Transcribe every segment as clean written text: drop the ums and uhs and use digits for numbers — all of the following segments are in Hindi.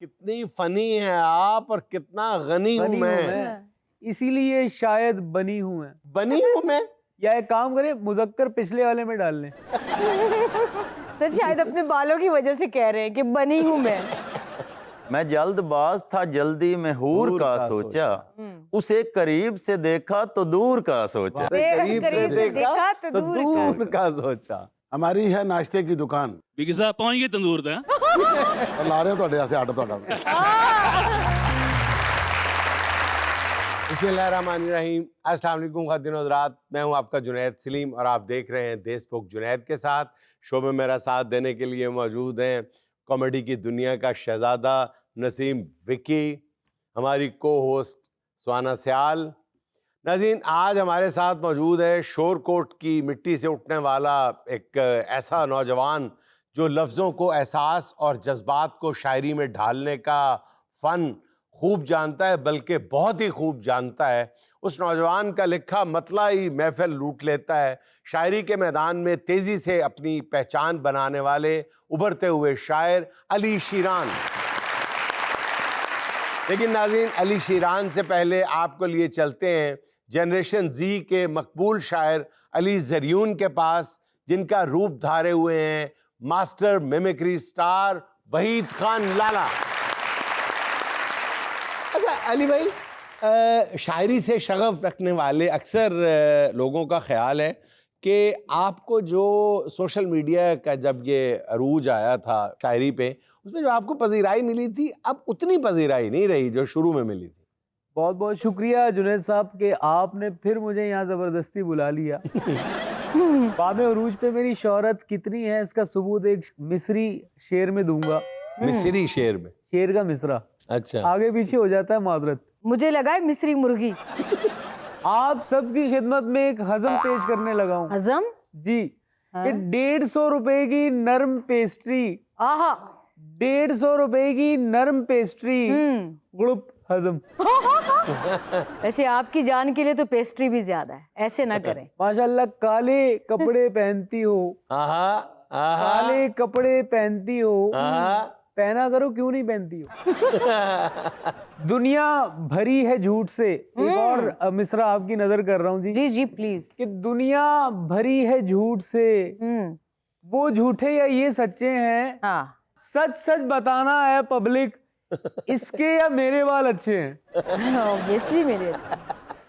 कितनी फनी है आप और कितना गनी हूँ मैं। इसीलिए शायद बनी हूँ मैं। बनी हूँ मैं। या एक काम करें, मुज़क्कर पिछले वाले में डाल लें। सर शायद अपने बालों की वजह से कह रहे हैं कि बनी हूँ मैं जल्दबाज था, जल्दी में हूर का सोचा, उसे करीब से देखा तो दूर का सोचा। करीब से देखा तो दूर का सोचा। हमारी है नाश्ते की दुकान। बिग साहब पहुंच गए तंदूर ते और ला रहे हो ऐसे आटा थोड़ा। बिस्मिल्लाहिर्रहमानिर्रहीम। अस्सलाम वालेकुम खातिन और हज़रात, मैं हूं आपका जुनैद सलीम और आप देख रहे हैं देशमुख जुनैद के साथ। शो में मेरा साथ देने के लिए मौजूद हैं कॉमेडी की दुनिया का शहजादा नसीम विकी, हमारी को होस्ट सुहाना सयाल। नाज़रीन, आज हमारे साथ मौजूद है शोरकोट की मिट्टी से उठने वाला एक ऐसा नौजवान जो लफ्ज़ों को एहसास और जज्बात को शायरी में ढालने का फ़न खूब जानता है, बल्कि बहुत ही खूब जानता है। उस नौजवान का लिखा मतला ही महफिल लूट लेता है। शायरी के मैदान में तेज़ी से अपनी पहचान बनाने वाले उभरते हुए शायर अली शीरान। लेकिन नाज़रीन, अली शीरान से पहले आपको लिए चलते हैं जनरेशन जी के मकबूल शायर अली ज़रियून के पास, जिनका रूप धारे हुए हैं master mimicry star Waheed Khan Lala. अच्छा अली भाई, शायरी से शगफ रखने वाले अक्सर लोगों का ख्याल है कि आपको जो सोशल मीडिया का जब ये अरूज आया था शायरी पे, उसमें जो आपको पजीराई मिली थी अब उतनी पजीराई नहीं रही जो शुरू में मिली थी। बहुत बहुत शुक्रिया जुनैद साहब के आपने फिर मुझे यहाँ ज़बरदस्ती बुला लिया। बामे अरूज पे मेरी शोहरत कितनी है इसका सबूत एक मिस्री शेर में दूंगा। मिस्री शेर में? शेर का मिसरा। अच्छा, आगे पीछे हो जाता है मादरत। मुझे लगा है मिस्री मुर्गी। आप सबकी खिदमत में एक हजम पेश करने लगा हूँ। हजम जी, ये 150 रुपए की नर्म पेस्ट्री। आहा, 150 रुपए की नर्म पेस्ट्री। गुड़ुप हजम। वैसे आपकी जान के लिए तो पेस्ट्री भी ज्यादा है, ऐसे ना करें। माशाल्लाह, काले कपड़े पहनती हो, काले कपड़े पहनती हो, पहना करो क्यों नहीं पहनती हो। दुनिया भरी है झूठ से। एक और मिसरा आपकी नजर कर रहा हूँ जी। जी जी प्लीज। कि दुनिया भरी है झूठ से, वो झूठे या ये सच्चे हैं। हाँ, सच सच बताना है पब्लिक, इसके या मेरे बाल अच्छे हैं। ऑब्वियसली मेरे अच्छे,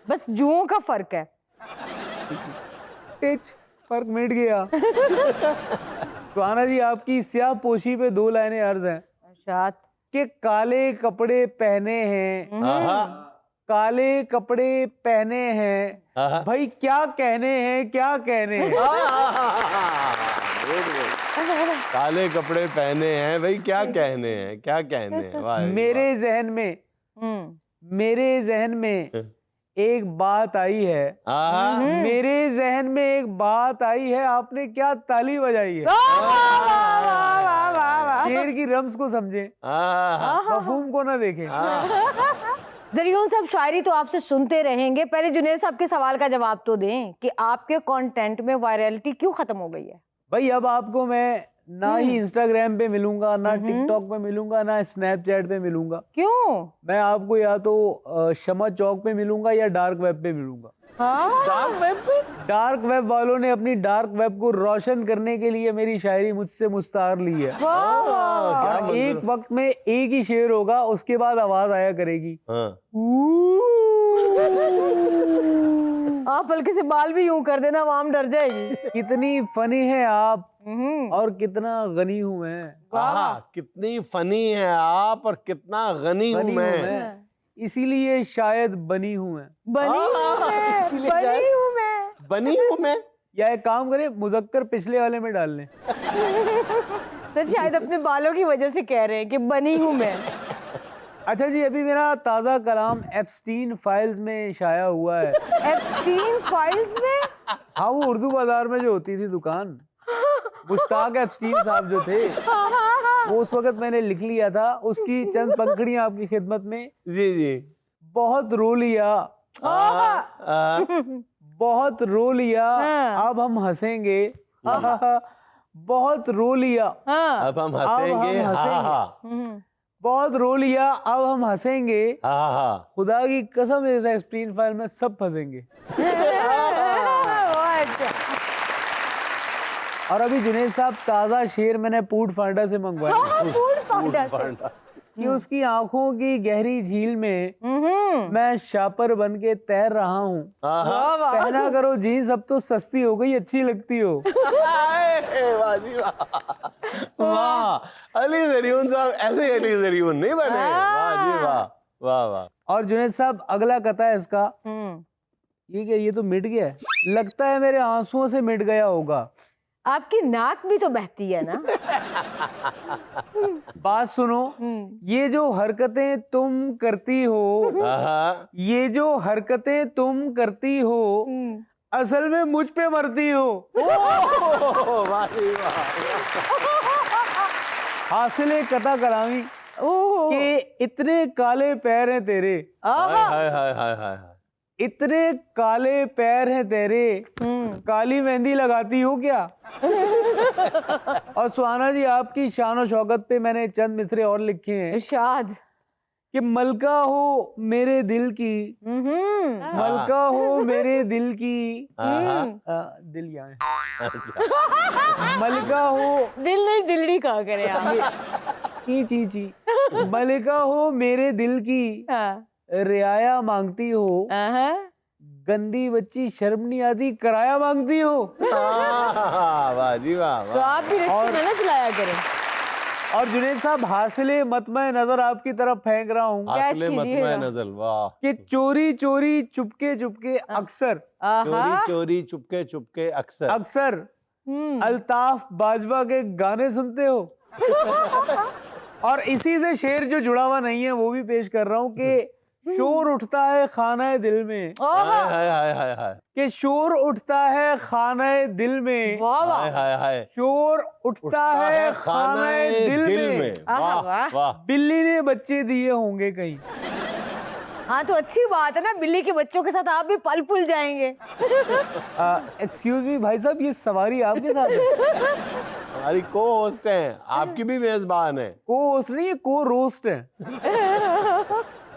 बस जुओं का फर्क है। टिच फर्क मिट गया। सुहाना जी, आपकी स्याह पोशी पे 2 लाइनें अर्ज हैं। शायद कि काले कपड़े पहने हैं, काले कपड़े पहने हैं, भाई क्या कहने हैं, क्या कहने हैं। काले कपड़े पहने हैं, भाई क्या कहने हैं, क्या कहने हैं। वाह, मेरे जहन में, मेरे जहन में एक बात आई है, मेरे जहन में एक बात आई है, आपने क्या ताली बजाई है। शेर की रम्स को समझे, मफहूम को ना देखें। ज़रियून साहब, शायरी तो आपसे सुनते रहेंगे, पहले जुनैद साहब के सवाल का जवाब तो दें कि आपके कंटेंट में वायरलिटी क्यों खत्म हो गई है। भाई अब आपको मैं ना ही इंस्टाग्राम पे मिलूंगा, ना टिकटॉक पे मिलूंगा, ना स्नैपचैट पे मिलूंगा। क्यों? मैं आपको या तो शमा चौक पे मिलूंगा या डार्क वेब पे मिलूंगा। हाँ? डार्क वेब पे? डार्क वेब वालों ने अपनी डार्क वेब को रोशन करने के लिए मेरी शायरी मुझसे मुस्तार ली है। और एक वक्त में एक ही शेर होगा, उसके बाद आवाज आया करेगी। आप हल्के से बाल भी यूं कर देना, आवाम डर जाएगी। कितनी फनी है आप और कितना गनी हूँ मैं। कितनी फनी है आप और कितना गनी हूँ मैं। इसीलिए शायद बनी हूँ मैं। बनी हूँ मैं, बनी हूँ मैं, बनी हूँ मैं। या एक काम करें, मुज़क्कर पिछले वाले में डाल लें। सर शायद अपने बालों की वजह से कह रहे हैं कि बनी हूँ मैं। अच्छा जी, अभी मेरा ताज़ा कलाम एप्स्टीन फाइल्स में शाया हुआ है। एप्स्टीन फाइल्स में? हाँ, वो उर्दू बाजार में जो होती थी दुकान, मुश्ताक एप्स्टीन साहब जो थे, वो उस वक्त मैंने लिख लिया था। उसकी चंद पंखुड़ियां आपकी खिदमत में। जी जी। बहुत रो लिया, बहुत रो लिया, अब हम हंसेंगे। बहुत रो लिया, अब हम हंसेंगे। बहुत रो लिया, अब हम हंसेंगे। हाँ हाँ खुदा की कसम इस स्क्रीन फाइल में सब फंसेंगे। बहुत अच्छा। और अभी जुनेद साहब ताज़ा शेर मैंने पूड फांडा से मंगवाया फूड पाउडर कि उसकी आंखों की गहरी झील में मैं शापर बन के तैर रहा हूँ। पहना करो जीन्स, अब तो सस्ती हो गई, अच्छी लगती हो। वाह जी वाह, वाह अली ज़रियून साहब ऐसे ही अली ज़रियून नहीं बने। वाह जी वाह, वाह वाह। और जुनेद साहब अगला कथा है इसका, ये क्या, ये तो मिट गया है, लगता है मेरे आंसुओं से मिट गया होगा। आपकी नाक भी तो बहती है ना। बात सुनो, ये जो हरकतें तुम करती हो, ये जो हरकतें तुम करती हो, असल में मुझ पे मरती हो। वाह जी वाह। हासिले कथा करावी कि इतने काले पैर हैं तेरे, हाय हाय हाय हाय हाय। इतने काले पैर हैं तेरे, काली मेहंदी लगाती हो क्या? और सुहाना जी, आपकी शान और शौकत पे मैंने चंद मिसरे और लिखे हैं इरशाद कि मलका हो मेरे दिल की, मलका हो मेरे दिल की, दिल यहाँ है, मलका हो, दिल नहीं दिल्ली कहा करे आप। ची ची ची, मलका हो मेरे दिल की, रियाया मांगती हो, गंदी बच्ची शर्म नहीं आती कराया मांगती हो। वाह जी वाह, तो आप भी रिक्शा ना चलाया करें। और जुनेद साहब, हासिले मतमय नजर आपकी तरफ फेंक रहा हूँ हासिले मतमय नजर, वाह, कि चोरी चोरी चुपके चुपके अक्सर, चोरी चोरी चुपके चुपके अक्सर, अक्सर अल्ताफ बाजवा के गाने सुनते हो। और इसी से शेर जो जुड़ा हुआ नहीं है वो भी पेश कर रहा हूँ कि शोर उठता है खाना दिल में, हाय हाय हाय हाय हाय, कि शोर उठता है खाना दिल में, हाय हाय हाय, शोर उठता है खाना दिल में, वाह वाह। बिल्ली ने बच्चे दिए होंगे कहीं। हाँ तो अच्छी बात है ना, बिल्ली के बच्चों के साथ आप भी पल पुल जाएंगे। एक्सक्यूज मी भाई साहब, ये सवारी आपके साथ है? हमारी को होस्ट हैं, आपकी भी मेजबान है। को होस्ट नहीं, ये को रोस्ट है।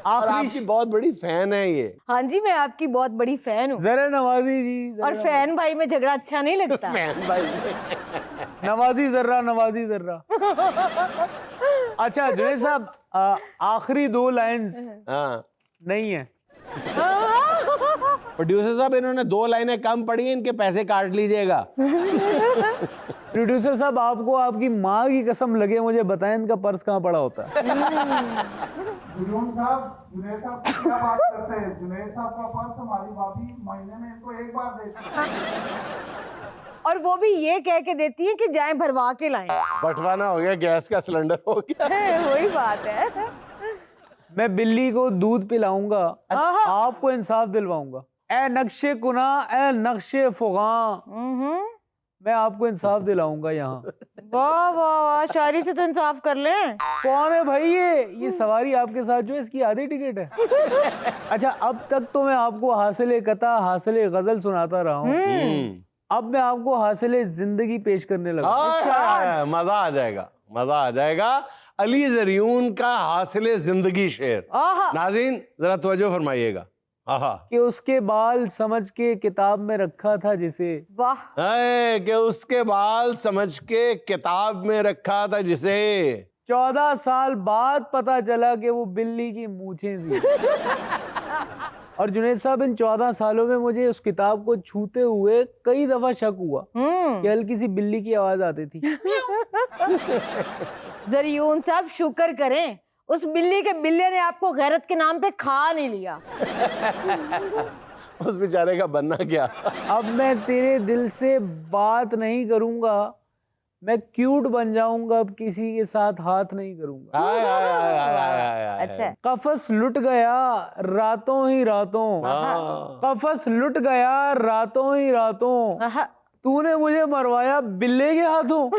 और आपकी बहुत बड़ी फैन है ये। हाँ जी, मैं आपकी बहुत बड़ी फैन हूँ। जरा नवाजी जी, और फैन भाई में झगड़ा अच्छा नहीं लगता। फैन भाई नवाजी जर्रा, नवाजी जर्रा। अच्छा जुनेद साहब, आखिरी दो लाइंस नहीं है। प्रोड्यूसर साहब, इन्होंने 2 लाइनें कम पढ़ी हैं, इनके पैसे काट लीजिएगा। प्रोड्यूसर साहब, आपको आपकी माँ की कसम लगे मुझे बताएं इनका पर्स कहाँ पड़ा होता है। जुनेद साहब क्या बात करते हैं? जुनेद साहब का पर्स हमारी भाभी महीने में इनको एक बार देती है। और वो भी ये कह के देती है कि जाएं भरवा के लाएं। बंटवाना हो गया, गैस का सिलेंडर हो गया। वही बात है। मैं बिल्ली को दूध पिलाऊंगा, आपको इंसाफ दिलवाऊंगा। ए नक्शे कुना, ए नक्शे फुगा, मैं आपको इंसाफ दिलाऊंगा यहाँ। वाह वाह वाह, शायरी से तो इंसाफ कर लें। कौन है भाई ये सवारी आपके साथ जो है, इसकी आधी टिकट है। अच्छा, अब तक तो मैं आपको हासिले कथा, हासिले गजल सुनाता रहा हूँ, अब मैं आपको हासिले जिंदगी पेश करने लगा। मजा आ जाएगा, मजा आ जाएगा। अली ज़रियून का हासिले जिंदगी शेर। नाज़रीन जरा तवज्जो फरमाइएगा। कि उसके बाल समझ के किताब में रखा था जिसे, वाह, कि उसके बाल समझ के किताब में रखा था जिसे, 14 साल बाद पता चला कि वो बिल्ली की मूंछें थी। और जुनेद साहब, इन 14 सालों में मुझे उस किताब को छूते हुए कई दफा शक हुआ कि हल्की सी बिल्ली की आवाज आती थी। ज़रियून साहब शुक्र करें, उस बिल्ली के बिल्ले ने आपको गैरत के नाम पे खा नहीं लिया। उस बेचारे का बनना क्या। अब मैं तेरे दिल से बात नहीं करूंगा, मैं क्यूट बन जाऊंगा, अब किसी के साथ हाथ नहीं करूंगा। अच्छा, कफस लुट गया रातों ही रातों, कफस लुट गया रातों ही रातों, तूने मुझे मरवाया बिल्ले के हाथों।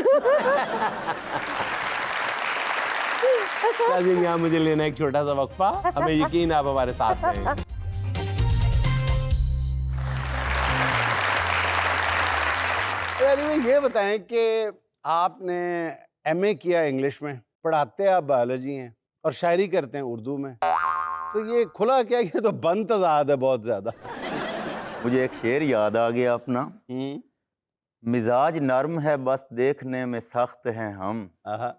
यहाँ मुझे लेना एक छोटा सा वक्फा, हमें यकीन आप हमारे साथ हैं। ये बताएं कि आपने एमए किया इंग्लिश में, पढ़ाते आप बायोलॉजी हैं, और शायरी करते हैं उर्दू में, तो ये खुला क्या, ये तो बंद तज़ाद है बहुत ज्यादा। मुझे एक शेर याद आ गया अपना। मिजाज नर्म है बस देखने में सख्त हैं हम, आहा,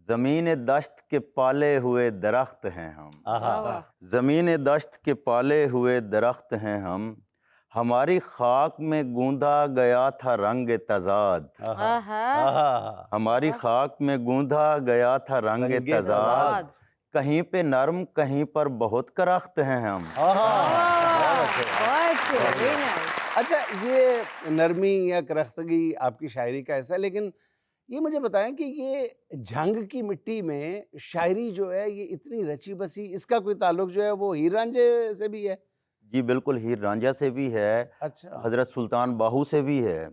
जमीन दश्त के पाले हुए दरख्त हैं हम, आहा, जमीन दश्त के पाले हुए दरख्त हैं हम, हमारी खाक में गूंदा गया था रंग तजाद, आहा, हमारी खाक में गूंदा गया था रंग रंगे तजाद, कहीं पे नर्म कहीं पर बहुत करख्त हैं हम। अच्छा, ये नरमी या करख्तगी आपकी शायरी का ऐसा है, लेकिन ये मुझे बताएं कि ये झंग की मिट्टी में शायरी जो है ये इतनी रची बसी, इसका कोई ताल्लुक जो है वो हीर रांझे से भी है? जी बिल्कुल, हीर रांझा से भी है, अच्छा, हजरत सुल्तान बाहू से भी है।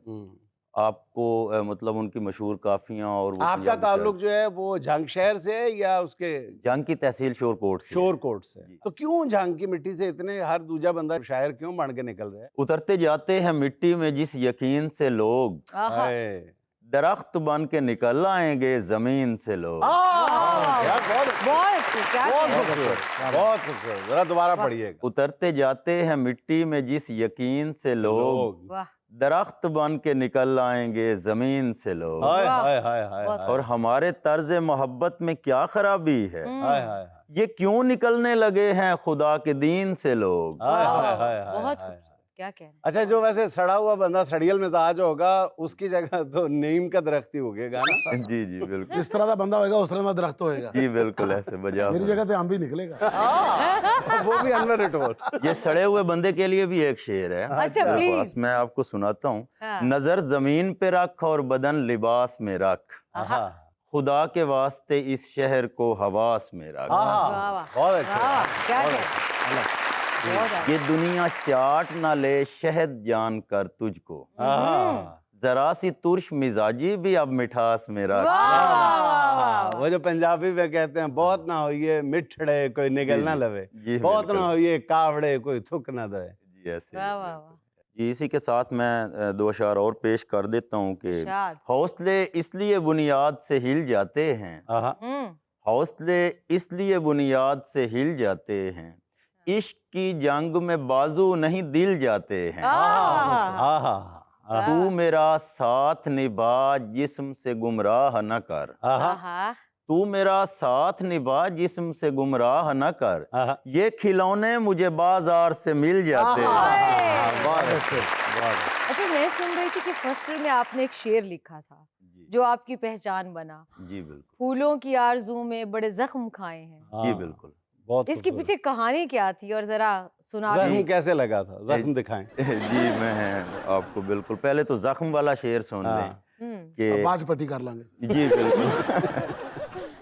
आपको मतलब उनकी मशहूर काफियां और वो आपका पंजाबी ताल्लुक जो है वो झंग शहर से है या उसके जंग की तहसील शोरकोट से। शोरकोट से? जी। तो क्यों झंग की मिट्टी से इतने हर दूजा बंदा शायर क्यों बन के निकल रहा है? उतरते जाते हैं मिट्टी में जिस यकीन से लोग, हाय। दरख्त बन के निकल आएंगे जमीन से लोग। यार बहुत बहुत अच्छी, क्या बहुत कहना है? खूबसूरत, बहुत खूबसूरत, जरा दोबारा पढ़िएगा। उतरते जाते हैं मिट्टी में जिस यकीन से लोग, वाह, दरख्त बन के निकल आएंगे जमीन से लोग। हाय वाह। हाय हाय हाय बहुत हाय और हमारे तर्ज मोहब्बत में क्या खराबी है, हाय हाय ये क्यों निकलने लगे हैं खुदा के दीन से लोग। हाय वाह, हाय हाय हाय बहुत हाय। खूबसूरत, क्या कहना है? अच्छा, जो वैसे सड़ा हुआ बंदा सड़ियल मिजाज होगा उसकी जगह तो नीम का दरख्त ही उगेगा ना? जी जी बिल्कुल, जिस तरह का बंदा होएगा उस तरह का दरख्त होएगा। जी बिल्कुल ऐसे बजा। मेरी जगह तो हम भी निकलेगा। वो भी अनवर इटोल। ये सड़े हुए बंदे के लिए भी एक शेर है अच्छा, मेरे प्लीज। पास, मैं आपको सुनाता हूँ। हाँ। नजर जमीन पे रख और बदन लिबास में रख, आहा, खुदा के वास्ते इस शहर को हवास में रख। आहा, वाह, वाह। बहुत अच्छा। वाह, क्या कहना है? बहुत अच्छा। ये दुनिया चाट ना ले शहद जान कर तुझको, आहा, जरा सी तुर्श मिजाजी भी अब मिठास में रख। वो जो पंजाबी में कहते हैं, बहुत ना होइए मिठड़े कोई निगल ना लवे, जी बहुत बिल्कुल। ना होइए कावड़े कोई थुक ना दे। जी ऐसे वाह, वाह, वाह। जी, इसी के साथ मैं दो अशार और पेश कर देता हूँ कि इरशाद। हौसले इसलिए बुनियाद से हिल जाते हैं, आहा, हौसले इसलिए बुनियाद से हिल जाते हैं, इश्क की जंग में बाजू नहीं दिल जाते हैं। आहा, आहा, तू मेरा साथ निभा जिस्म से गुमराह न कर, आहा, आहा, तू मेरा साथ निभा जिस्म से गुमराह न कर, आहा। ये खिलौने मुझे बाजार से मिल जाते हैं। आहा, बहुत अच्छे, बहुत अच्छे। अच्छा, मैं सुन रही थी कि फर्स्ट ईयर में आपने एक शेर लिखा था जी जो आपकी पहचान बना। जी बिल्कुल, फूलों की आरज़ू में बड़े जख्म खाए हैं। जी हाँ, बिल्कुल। बहुत इसके खूबसूरत। पीछे कहानी क्या थी और जरा सुना जख्म दीजिए। कैसे लगा था? जख्म दिखाएं। जी मैं आपको बिल्कुल पहले तो जख्म वाला शेर सुन हाँ। लें हम्म, कि बाज पट्टी कर लेंगे। जी बिल्कुल।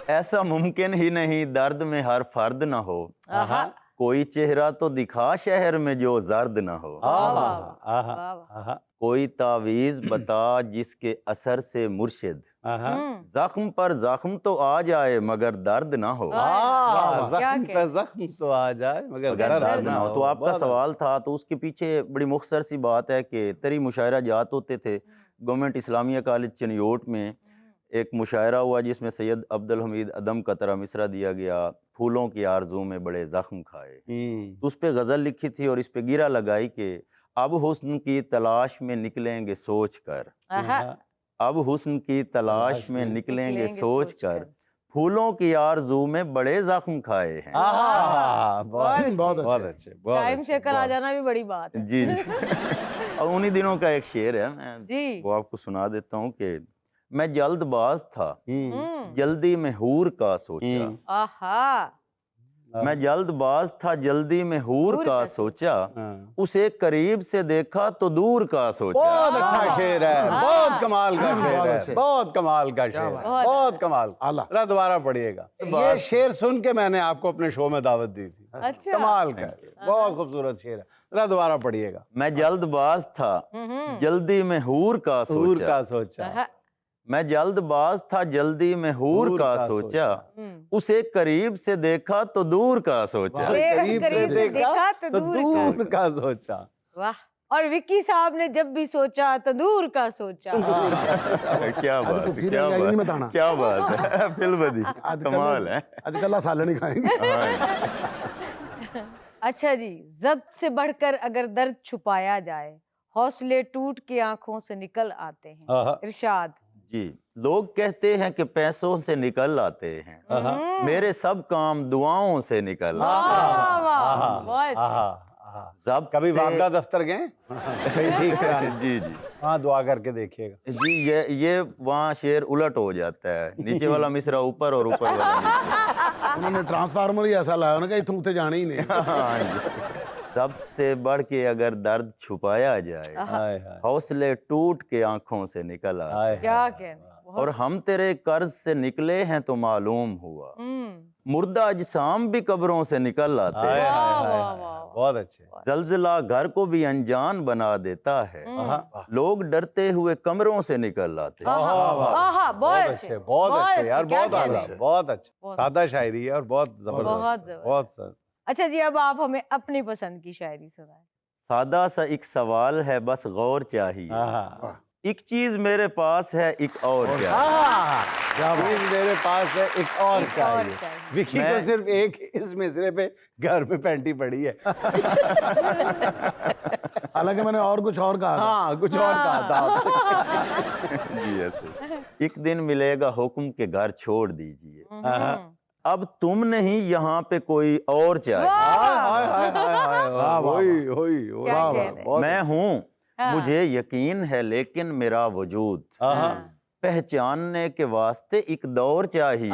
ऐसा मुमकिन ही नहीं दर्द में हर फर्द ना हो, आहा, कोई चेहरा तो दिखा शहर में जो जर्द ना हो, वाह, आहा, वाह, आहा, वाह, वाह। आहा, कोई तावीज बता जिसके असर से मुर्शिद, आहा। जख्म पर जख्म तो आ जाए मगर दर्द ना हो, हाँ, क्या जख्म कह- पे जख्म तो आ जाए मगर मगर दर्द दर्द ना ना हो। हो। तो आपका बहुत सवाल था, तो उसके पीछे बड़ी मुख्तसर सी बात है कि तरी मुशायरा जात होते थे। गवर्नमेंट इस्लामिया कॉलेज चनियोट में एक मुशायरा हुआ जिसमें सैयद अब्दुल हमीद अदम का तरह मिसरा दिया गया, फूलों की आरजू में बड़े जख्म खाए। तो उस पर गज़ल लिखी थी और इस पे गिरा लगाई कि अब हुस्न की तलाश में निकलेंगे सोच कर, आहा, अब हुस्न की तलाश में निकलेंगे सोच कर, फूलों की आरजू में बड़े जख्म खाए हैं। आहा, बहुत बहुत अच्छे। अच्छे, बहुत टाइम अच्छे, चेकर आ बहुत- जाना भी बड़ी बात है। जी जी। और उन्हीं दिनों का एक शेर है, मैं जी। वो आपको सुना देता हूँ कि मैं जल्दबाज था, हम्म, जल्दी में हूर का सोचा, आहा, मैं जल्दबाज था जल्दी में हूर हूर का का सोचा, हाँ। उसे करीब से देखा तो दूर का सोचा। बहुत अच्छा शेर है, बहुत कमाल का शेर बहुत है, अच्छे। बहुत कमाल का शेर है, बहुत बहुत कमाल। आला। जरा दोबारा पढ़िएगा। ये शेर सुन के मैंने आपको अपने शो में दावत दी थी। अच्छा। कमाल का है, बहुत खूबसूरत शेर है। जरा दोबारा पढ़िएगा। मैं जल्दबाज था जल्दी में हूर का हूर सोचा, का सोचा, आहा, मैं जल्दबाज था जल्दी में हूर का सोचा, उसे करीब से देखा तो दूर का सोचा। करीब से करीब से देखा देखा तो दूर का सोचा। वाह, और विक्की साहब ने जब भी सोचा तंदूर का सोचा। क्या बात तो है, फिर क्या यही नहीं बात बताना। क्या बात है, फिल्म दी कमाल है। आजकल साले नहीं खाएंगे। अच्छा जी, जब्त से बढ़कर अगर दर्द छुपाया जाए, हौसले टूट के आंखों से निकल आते हैं। इरशाद। जी, लोग कहते हैं कि पैसों से निकल आते हैं, मेरे सब काम दुआओं से निकल वाह आते वाह वाह, बहुत अच्छे। जब कभी से- वापदा दफ्तर गए कहीं ठीक कराने? जी जी हाँ, दुआ करके देखिएगा। जी, ये वहाँ शेर उलट हो जाता है, नीचे वाला मिसरा ऊपर और ऊपर वाला नीचे। उन्होंने ट्रांसफार्मर ही ऐसा लाया ना कि इतने उठे जाने ही नहीं। हाँ जी। जब्त से बढ़ के अगर दर्द छुपाया जाए, हाय हाय हौसले टूट के आंखों से निकल आते हाय हैं। क्या कहने, और हम तेरे कर्ज से निकले हैं तो मालूम हुआ, मुर्दा अजसाम भी कब्रों से निकल आते हाय हैं। हाय वाह, हाय वाह, हाय, वाह। बहुत अच्छे। जलजिला घर को भी अनजान बना देता है, लोग डरते हुए कमरों से निकल आते हैं। आहा, बहुत अच्छे, बहुत अच्छे यार, क्या बहुत आला, कहने। बहुत अच्छे। बहुत सादा शायरी है और बहुत बहुत जबरदस्त, जबरदस्त। बहुत सर। अच्छा जी, अब आप हमें अपनी पसंद की शायरी सुनाएं। सादा सा एक सवाल है, बस गौर चाहिए, हाँ एक चीज मेरे पास है, एक और चाहिए। क्या मेरे पास है, एक और चाहिए। चाहिए। विकी को मैं- सिर्फ एक इस मिसरे पे घर में पैंटी पड़ी है। हालांकि मैंने और कुछ और कहा था। हाँ, कुछ और कहा था आपने। जी ऐसे। एक दिन मिलेगा हुक्म के घर छोड़ दीजिए, अब तुम नहीं यहाँ पे कोई और चाहिए। हाय हाय हाय हाय हाय, वाह, वाह, होई होई होई, क्या वाह, कह वाह, रहे हैं? बहुत मैं अच्छे। हूँ, हाँ। मुझे यकीन है, लेकिन मेरा वजूद हाँ पहचानने के वास्ते एक दौर चाहिए।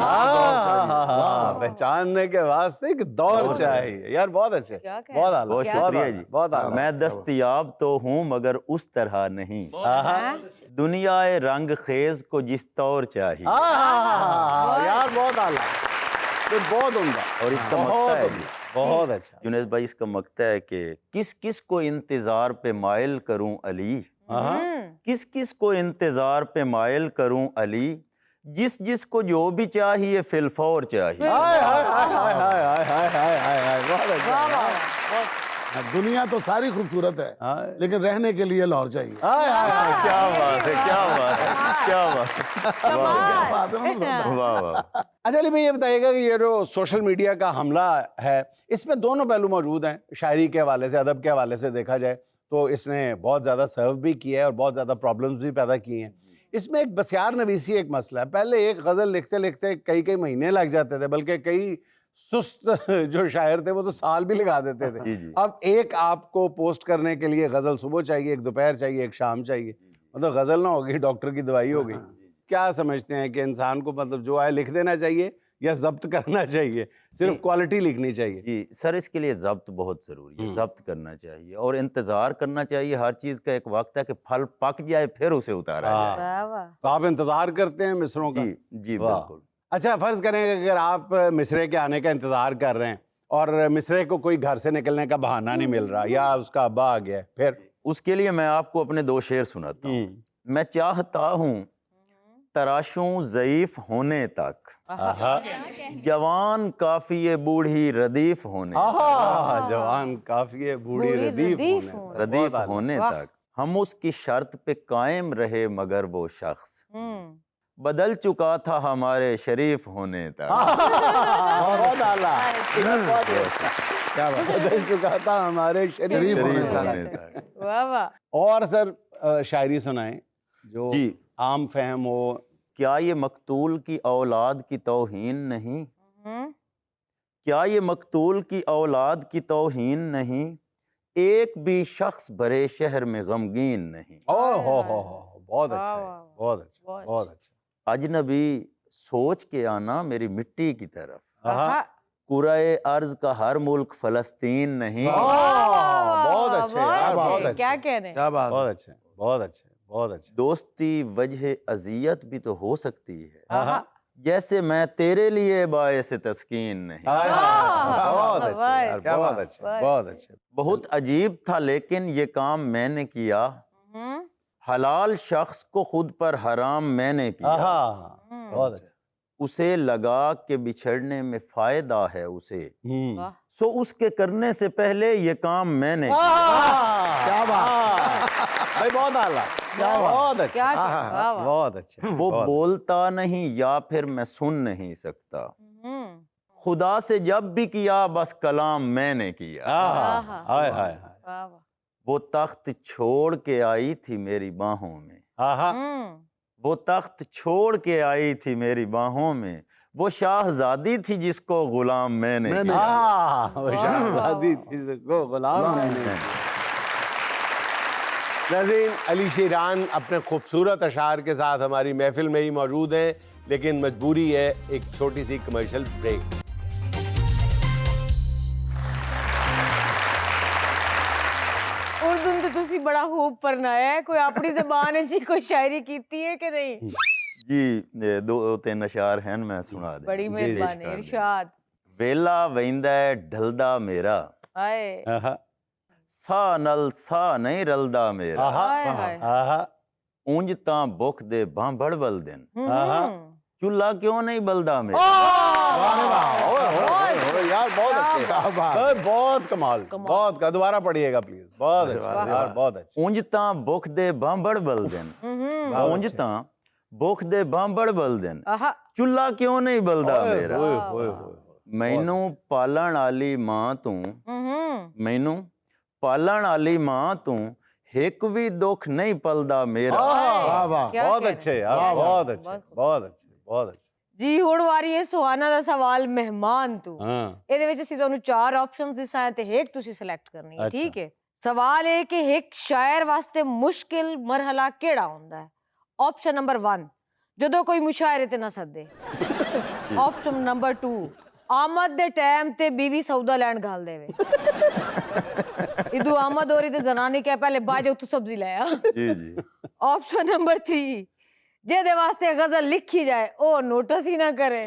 पहचानने के वास्ते एक दौर चाहिए। यार बहुत अच्छे, क्या कह बहुत रहे हैं? आला, बहुत क्या शुक्रिया आला, जी। बहुत आला। मैं दस्तयाब तो हूँ मगर उस तरह नहीं, हाँ? दुनियाए रंग खेज को जिस तौर चाहिए। यार बहुत आला, ये बहुत उम्दा और इसका बहुत मकता है उम्दा, जी। बहुत अच्छा। जुनैद भाई, इसका मकता है कि किस किस को इंतजार पे मायल करूं अली, किस किस को इंतजार पे मायल करूं अली, जिस जिस को जो भी चाहिए फिलफौर चाहिए। हाय हाय हाय हाय हाय हाय हाय हाय हाय हाय, बहुत अच्छा। वाह वाह वाह, दुनिया तो सारी खूबसूरत है, हाय लेकिन रहने के लिए लाहौर चाहिए। हाय हाय हाय, क्या बात है, क्या बात है, क्या बात है। कमाल। बात है ना, वाह वाह। अच्छा अली भाई, ये बताइएगा कि ये जो सोशल मीडिया का हमला है, इसमें दोनों पहलू मौजूद हैं। शायरी के हवाले से, अदब के हवाले से देखा जाए तो इसने बहुत ज़्यादा सर्व भी किया है और बहुत ज़्यादा प्रॉब्लम्स भी पैदा की हैं। इसमें एक बसियार नवीसी एक मसला है। पहले एक गज़ल लिखते लिखते कई कई महीने लग जाते थे, बल्कि कई सुस्त जो शायर थे वो तो साल भी लगा देते थे। जी जी। अब एक आपको पोस्ट करने के लिए गज़ल सुबह चाहिए, एक दोपहर चाहिए, एक शाम चाहिए। मतलब गज़ल ना होगी, डॉक्टर की दवाई हो गई। क्या समझते हैं कि इंसान को मतलब जो आए लिख देना चाहिए या जब्त करना चाहिए, सिर्फ क्वालिटी लिखनी चाहिए? जी सर, इसके लिए जब्त बहुत ज़रूरी है, जब्त करना चाहिए और इंतज़ार करना चाहिए। हर चीज़ का एक वक्त है कि फल पक जाए फिर उसे उतारा हाँ। जाए। वाह वाह। तो आप इंतजार करते हैं मिसरों का? जी जी वाह। बिल्कुल। अच्छा, फर्ज करें कि अगर आप मिसरे के आने का इंतजार कर रहे हैं और मिसरे को कोई घर से निकलने का बहाना नहीं मिल रहा या उसका अब्बा आ गया है, फिर? उसके लिए मैं आपको अपने दो शेर सुनाता हूँ। मैं चाहता हूँ तराशूं ज़ईफ होने तक, जवान काफिए बूढ़ी रदीफ होने, जवान काफी बूढ़ी बूढ़ी रदीफ रदीफ होने, होने। बहुत रदीफ आला। होने वाह। तक हम उसकी शर्त पे कायम रहे, मगर वो शख्स बदल चुका था हमारे शरीफ होने तक। बहुत आला, बहुत अच्छा। क्या बात, बदल चुका था हमारे शरीफ होने शरीफ तक। होने तक। वाह वाह। और सर शायरी सुनाएं जो जी। आम फहम हो। क्या ये मकतूल की औलाद की तौहीन नहीं, क्या ये मकतूल की औलाद की तौहीन नहीं, एक भी शख्स बड़े शहर में गमगीन नहीं। हो, बहुत वाह, अच्छा है, वाह, बहुत अच्छा, बहुत बहुत अच्छा। अजनबी सोच के आना मेरी मिट्टी की तरफ, हाँ, कुराए अर्ज का हर मुल्क फलस्तीन नहीं। बहुत अच्छे यार, बहुत अच्छे। क्या कह रहे हैं? क्या बात है। बहुत अच्छे, बहुत अच्छे, बहुत अच्छे। दोस्ती वजह अजियत भी तो हो सकती है, आहा। जैसे मैं तेरे लिए बायस तस्कीन नहीं। बहुत अच्छे यार, क्या बहुत बात, अच्छे, वाह। बहुत अच्छे। बहुत अजीब था लेकिन ये काम मैंने किया, हलाल शख्स को खुद पर हराम मैंने किया। बहुत अच्छा, उसे लगा कि बिछड़ने में फायदा है उसे, वाह सो उसके करने से पहले ये काम मैंने किया। क्या बात भाई बहुत आला, क्या बात। बहुत अच्छा, क्या वाह वाह बहुत अच्छा। वो बहुत बोलता नहीं या फिर मैं सुन नहीं सकता, हम्म खुदा से जब भी किया बस कलाम मैंने किया। आहा, हाय हाय हाय, वाह वाह वो तख्त छोड़ के आई थी मेरी बाहों में, आहा, वो तख्त छोड़ के आई थी मेरी बाहों में, वो शाहजादी थी जिसको गुलाम मैंने मैंने किया। वो शहजादी थी जिसको गुलाम मैंने। नाज़रीन, अली शीरान अपने खूबसूरत अशार के साथ हमारी महफिल में ही मौजूद हैं, लेकिन मजबूरी है एक छोटी सी कमर्शियल ब्रेक। उर्दू तो तुसी बड़ा खूब पढ़नाया है, कोई अपनी ज़बान जी कोई शायरी कीती है कि नहीं? जी, दो तीन अशार हैं, मैं सुना दें। बड़ी मेहरबानी, इरशाद। वेला वेंदा ढलदा मेरा, हाय आहा, सा नल सा नहीं रलदा मेरा, आहा, हाय हाय आहा, ਉਂਝ ਤਾਂ ਭੁੱਖ ਦੇ ਭਾਂਬੜ ਬਲਦੇ ਨੇ, आहा। ਚੁੱਲ੍ਹਾ क्यों नहीं बलदा मेरा। ओए यार बहुत अच्छे, ओए, बहुत कमाल, बहुत का दोबारा पढ़िएगा प्लीज, बहुत अच्छा यार, बहुत अच्छा। ਉਂਝ ਤਾਂ ਭੁੱਖ ਦੇ ਭਾਂਬੜ ਬਲਦੇ ਨੇ, ਉਂਝ ਤਾਂ ਭੁੱਖ ਦੇ ਭਾਂਬੜ ਬਲਦੇ ਨੇ, आहा ਚੁੱਲ੍ਹਾ क्यों नहीं बलदा मेरा। ओए, ओए, ओए, ਮੈਨੂੰ ਪਾਲਣ ਵਾਲੀ ਮਾਂ ਤੂੰ, ਮੈਨੂੰ ਪਾਲਣ ਵਾਲੀ ਮਾਂ ਤੂੰ, ਇੱਕ ਵੀ ਦੁੱਖ ਨਹੀਂ ਪਲਦਾ ਮੇਰਾ। वाह वाह क्या बहुत कह अच्छे रहे यार, हैं? बहुत अच्छे, बहुत खूब। बहुत अच्छे, बहुत अच्छे। जी हुण वारी है सुहाना दा सवाल मेहमान तू। हाँ, ਇਹਦੇ ਵਿੱਚ ਅਸੀਂ ਤੁਹਾਨੂੰ 4 ਆਪਸ਼ਨਸ ਦਿਸਾਏ ਤੇ ਇੱਕ ਤੁਸੀਂ ਸਿਲੈਕਟ ਕਰਨੀ ਹੈ, ਅੱਛਾ। ਠੀਕ ਹੈ? ਸਵਾਲ ਇਹ ਕਿ ਇੱਕ ਸ਼ਾਇਰ ਵਾਸਤੇ ਮੁਸ਼ਕਿਲ ਮਰਹਲਾ ਕਿਹੜਾ ਹੁੰਦਾ ਹੈ? ਆਪਸ਼ਨ ਨੰਬਰ 1, ਜਦੋਂ ਕੋਈ ਮੁਸ਼ਾਇਰੇ ਤੇ ਨਾ ਸੱਦੇ। ਆਪਸ਼ਨ ਨੰਬਰ 2, ਆਮਦ ਦੇ ਟਾਈਮ ਤੇ ਬੀਵੀ ਸੌਦਾ ਲੈਣ ਘੱਲ ਦੇਵੇ। ਇਦੂ ਆਮਦ ਹੋ ਰਹੀ ਤੇ ਜ਼ਨਾਨੀ ਕਹੇ ਪਹਿਲੇ ਬਾਜੋ ਤੂੰ ਸਬਜ਼ੀ ਲੈ ਆ। जी जी। ऑप्शन नंबर 3, ਜਿਹਦੇ ਵਾਸਤੇ ਗਜ਼ਲ ਲਿਖੀ ਜਾਏ ਉਹ ਨੋਟਿਸ ਹੀ ਨਾ ਕਰੇ।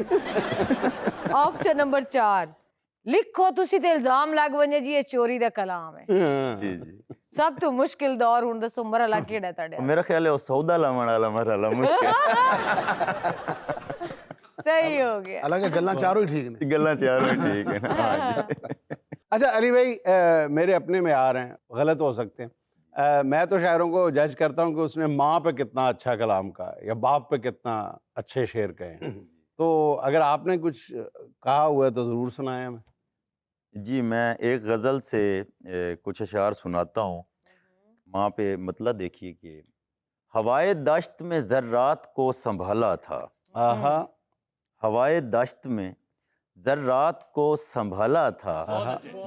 ऑप्शन नंबर 4, ਲਿਖੋ ਤੁਸੀਂ ਤੇ ਇਲਜ਼ਾਮ ਲੱਗ ਵੰਜੇ ਜੀ ਇਹ ਚੋਰੀ ਦਾ ਕਲਾਮ ਹੈ। जी जी। ਸਭ ਤੋਂ ਮੁਸ਼ਕਿਲ ਦੌਰ ਹੁਣ ਦੱਸੋ ਮਰਹਲਾ ਕਿਹੜਾ ਤੁਹਾਡੇ? मेरा ख्याल है वो सौदा लावण वाला मरहला मुश्किल। सही हो गया। हालांकि गल्ला चारों ही ठीक ने। गल्ला चारों ठीक है ना। हाँ जी। अच्छा अली भाई, मेरे अपने में आ रहे हैं, गलत हो सकते हैं। मैं तो शायरों को जज करता हूँ कि उसने माँ पे कितना अच्छा कलाम कहा है या बाप पे कितना अच्छे शेर कहे हैं। तो अगर आपने कुछ कहा हुआ है तो ज़रूर सुनाएं हमें। जी, मैं एक गज़ल से कुछ अशार सुनाता हूँ। माँ पे मतलब देखिए कि हवाए दश्त में ज़र्रात को संभाला था, आहा, हवाए दश्त में ज़र्रात को संभाला था,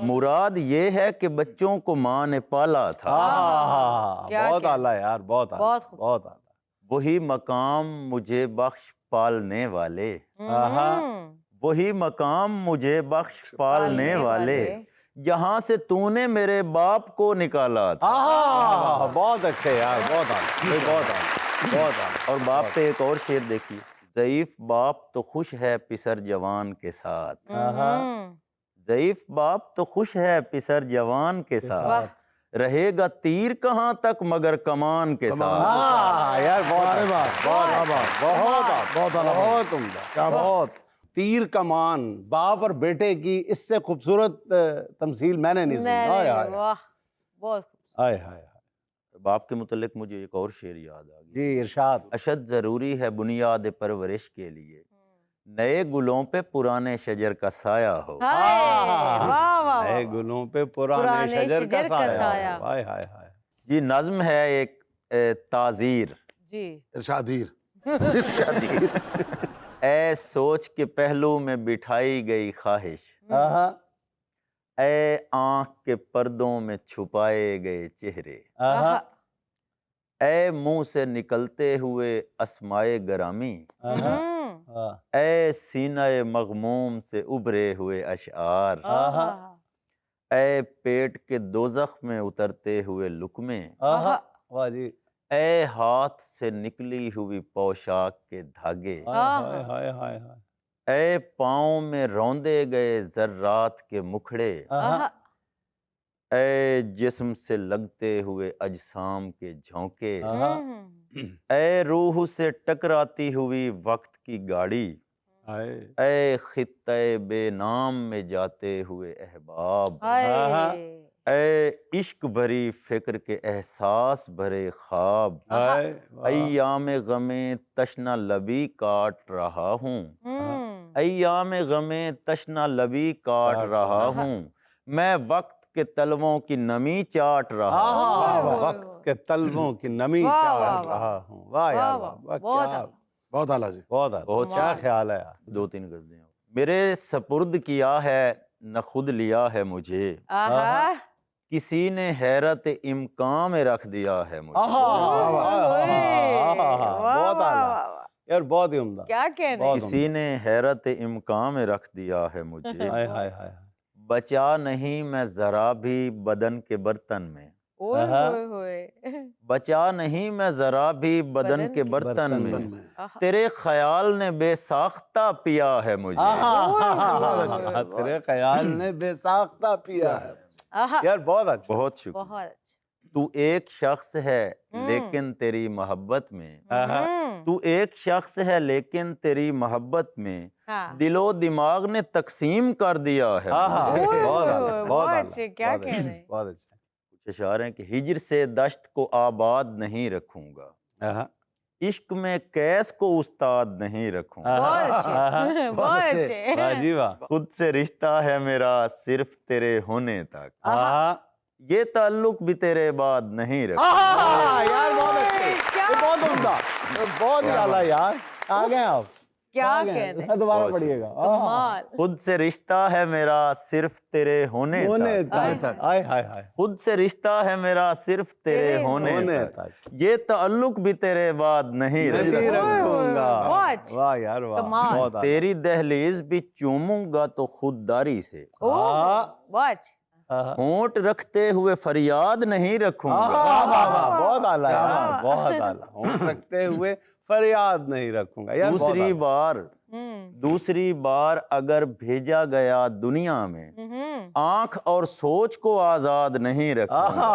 मुराद ये है कि बच्चों को माँ ने पाला था। आहा, क्या बहुत क्या? आला यार, बहुत आला, बहुत खूबसूरत। बहुत आला। वही मकाम मुझे बख्श पालने वाले, आहा, वही मकाम मुझे बख्श पालने वाले, जहाँ से तूने मेरे बाप को निकाला था। आहा, बहुत अच्छे यार, बहुत आला, भाई, बहुत आला, बहुत आला। और बाप पे एक और शेर देखिए, ज़ईफ बाप तो खुश है पिसर जवान के साथ, ज़ईफ बाप तो खुश है पिसर जवान के साथ, रहेगा तीर कहाँ तक मगर कमान के साथ। हाँ यार, बहुत अरे अच्छा, वाह, बहुत वाह, अच्छा, वाह, बहुत आला, बहुत आला, बहुत उम्दा, क्या बात। बहुत। तीर कमान, बाप और बेटे की इससे खूबसूरत तमसील मैंने नहीं सुनी। हाय हाय वाह बहुत खूबसूरत। हाय हाय हाय। बाप के मुतल्लिक मुझे एक और शेर याद आ गया। जी इरशाद। अशद ज़रूरी है बुनियाद परवरिश के लिए, नए गुलों पे पुराने शजर का साया हो। हाय वाह वाह वाह। नए गुलों पे पुराने पुराने शजर का शजर का साया। साया। हाय हाय हाय। जी, नज़्म है एक ताज़ीर। जी इरशादीर। ए सोच के पहलू में बिठाई गई ख्वाहिश, आहा, ए आँख के पर्दों में छुपाए गए चेहरे, आहा, ए मुंह से निकलते हुए अस्माए गरामी, आहा, ए सीनाए मगमूम से उभरे हुए अशआर, आहा, ए पेट के दोज़ख में उतरते हुए लुकमे, आहा, वाह जी। ए हाथ से निकली हुई पोशाक के धागे, हाय हाय हाय हाय। ए पाँव में रौंदे गए ज़र्रात के मुखड़े, आहा, ए जिस्म से लगते हुए अजसाम के झोंके, आहा, ए रूह से टकराती हुई वक्त की गाड़ी, ऐ खित्ते बेनाम में जाते हुए अहबाब, हाय ऐ इश्क भरी फिक्र के एहसास भरे ख्वाब, अय्याम गमे तशना लबी काट रहा हूँ, अय्याम गमे तशना लबी काट रहा हूँ, मैं वक्त के तलवों की नमी चाट रहा हूँ। वक्त के तलवों की नमी वाह, वाह, चाट वाह। रहा हूँ। वाह यार वाह, वाह, बहुत क्या आला। बहुत आला जी। बहुत आला। बहुत क्या शुक्रिया। ख्याल है यार। 2-3 गज़लें और। मेरे सपुर्द किया है न खुद लिया है मुझे, आहा किसी ने हैरत इम्कान में रख दिया है मुझे। बहुत आला यार, बहुत ही उम्दा। क्या कहने बहुत किसी ने हैरत इम्कान में रख दिया है मुझे, हाय हाय हाय। बचा नहीं मैं जरा भी बदन के बर्तन में, ओए होए होए बचा नहीं मैं जरा भी बदन के बर्तन में, तेरे ख्याल ने बेसाख्ता पिया है मुझे। तेरे ख्याल ने बेसाख्ता पिया है आहा यार। बहुत अच्छा। बहुत शुक्रिया। बहुत अच्छा तू एक शख्स है लेकिन तेरी मोहब्बत में, तू एक शख्स है लेकिन तेरी मोहब्बत में, हाँ। दिलो दिमाग ने तकसीम कर दिया है मुझे। बहुत आला, ओए, बहुत आला, अच्छे, क्या बहुत कह अच्छा, रहे हैं? बहुत अच्छा। कुछ इशारे हैं कि हिजर से दश्त को आबाद नहीं रखूंगा, इश्क में कैस को उस्ताद नहीं रखूंगा, बहुत अच्छे बहुत अच्छे वाह जी वाह। खुद से रिश्ता है मेरा सिर्फ तेरे होने तक, आहा ये ताल्लुक भी तेरे बाद नहीं रखूंगा। आहा, यार बहुत अच्छे, क्या? ये बहुत उम्दा, ये बहुत ही आला यार। आ गए आप, क्या आ गए। कहने दोबारा बहुत पढ़िएगा। कमाल खुद से रिश्ता है मेरा सिर्फ तेरे होने होने तक, तक, हाय हाय हाय, खुद से रिश्ता है मेरा सिर्फ तेरे तेरे होने होने तक, तक ये ताल्लुक भी तेरे बाद नहीं नहीं रखूंगा, रखूंगा। बहुत वाह यार वाह, कमाल। बहुत आला। तेरी दहलीज भी चूमूंगा तो खुददारी से, बहुत होंठ रखते हुए फरियाद नहीं रखूंगा, वाह वाह वाह, बहुत आला यार, बहुत आला। होंठ रखते हुए फरियाद नहीं रखूंगा यार। दूसरी बार अगर भेजा गया दुनिया में, आंख और सोच को आजाद नहीं रखूंगा,